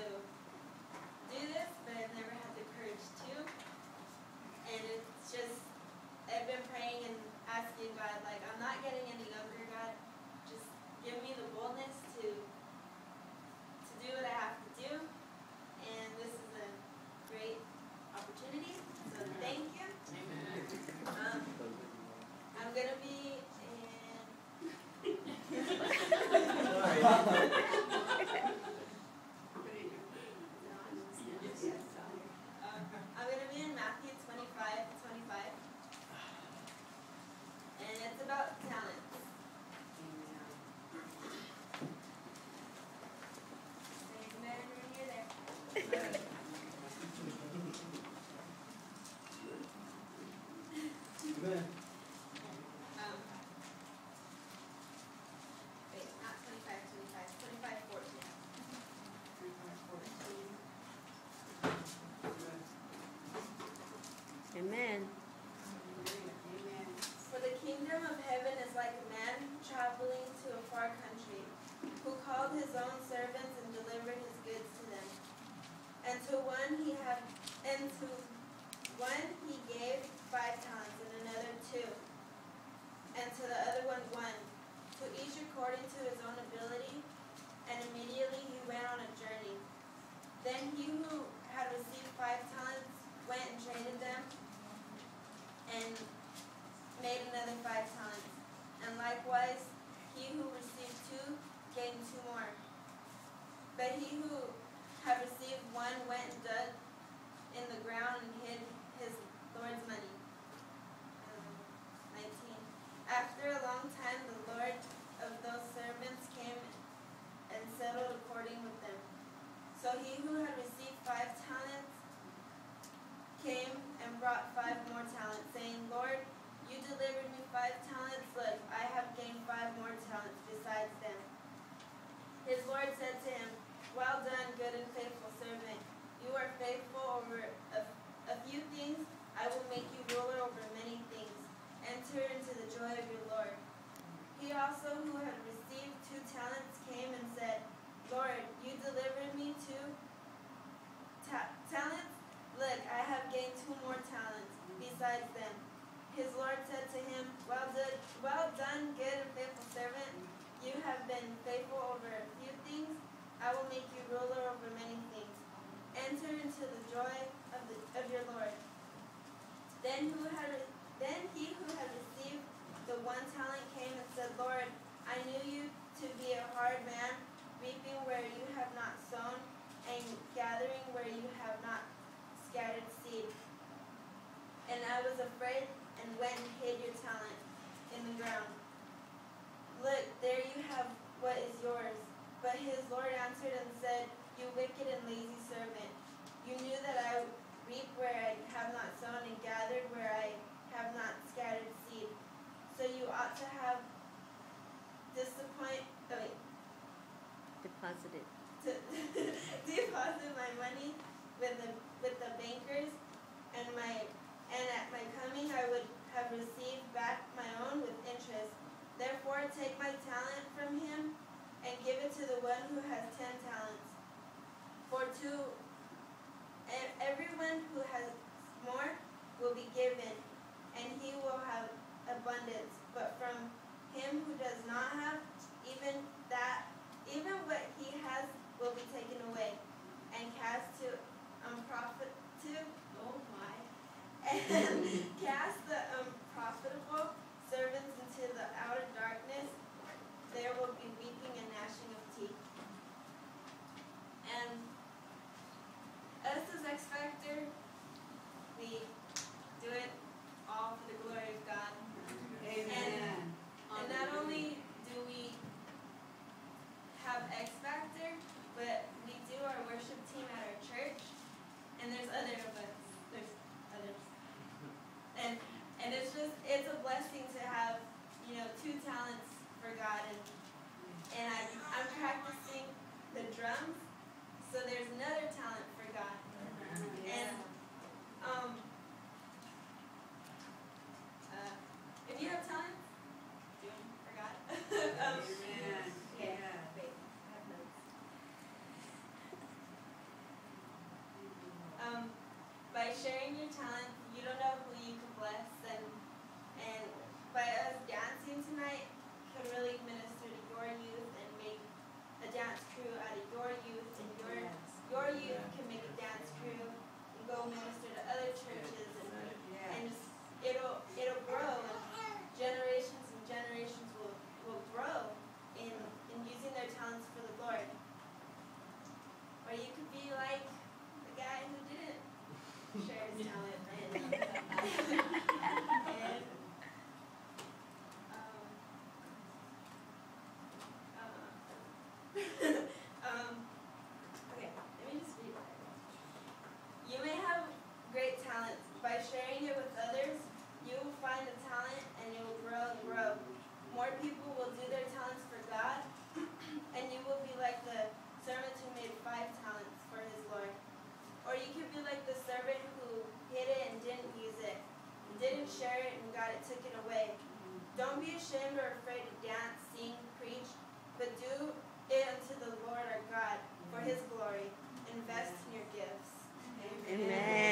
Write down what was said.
do this, but I've never had the courage to. And it's just, I've been praying and asking God, like, I'm not getting any younger, God. Just give me the boldness to do what I have to do. And this is a great opportunity. So thank you. I'm going to be in Matthew 25:25. And it's about talents. Amen. When you're there. Amen. Wait, not 25:25. 25:14. 25:14. Amen. For the kingdom of heaven is like a man traveling to a far country, who called his own servants and delivered his goods to them. And to one he gave 5 talents, and another 2, and to the other one 1, to each according to his own ability. And immediately he went on a journey. Then he who had received 5 talents went and traded them, and made another 5 talents. And likewise, he who received 2 gained 2 more. But he who had received 1 went and dug in the ground and hid his Lord's money. 19. After a long time, the Lord of those servants came and settled according with them. So he who had received 5 talents came and brought 5 more talents, saying, Lord, you delivered me 5 talents. Look, I have gained 5 more talents besides them. His Lord said to him, well done, good and faithful servant. You are faithful over a few things. I will make you ruler over many things. Enter into the joy of your Lord. He also, who had received 2 talents, came and said, Lord, you delivered me 2 talents. Look, I have gained 2 more talents besides them. His Lord said to him, well done, good and faithful servant. You have been faithful over a few things. I will make you ruler over many things. Enter into the joy of your Lord. Then he who had received the 1 talent came and said, Lord, I knew you to be a hard man, reaping where you have not sown, and gathering where you have not scattered seed. And I was afraid and went and hid your talent in the ground. Look, there you have what is yours. But his Lord answered and said, you wicked and lazy servant, you knew that I reap where I have not sown and gathered where I have not scattered seed. So you ought to have Deposited. Deposit my money with the bankers, and at my coming I would have received back my own with interest. Therefore take my talent from him and give it to the one who has 10 talents. For to everyone who has more will be given, and he will have abundance. But from him who does not have, even what he has will be taken away, and cast the unprofitable servants into the outer darkness. There will be weeping and gnashing of teeth. And us as X Factor, we do it all for the glory of God. Amen. And not only do we have X Factor, but we do sharing your talents, you don't know who you could bless, and by us dancing tonight can really minister to your youth and make a dance crew out of your youth, and your youth can make a dance crew and go minister to other churches, and just, it'll grow, and generations and generations will grow in using their talents for the Lord. Or you could be like the guy who didn't share his talent okay, let me just read that. You may have great talents. By sharing it with others, you will find the talent and you will grow and grow. More people will do their talents for God, and you will be like the servant who made 5 talents for his Lord. Or you could be like the servant who hid it and didn't use it, and didn't share it, and God took it away. Don't be ashamed or afraid to dance, sing, preach, but do it unto the Lord our God for his glory. Invest in your gifts. Amen. Amen.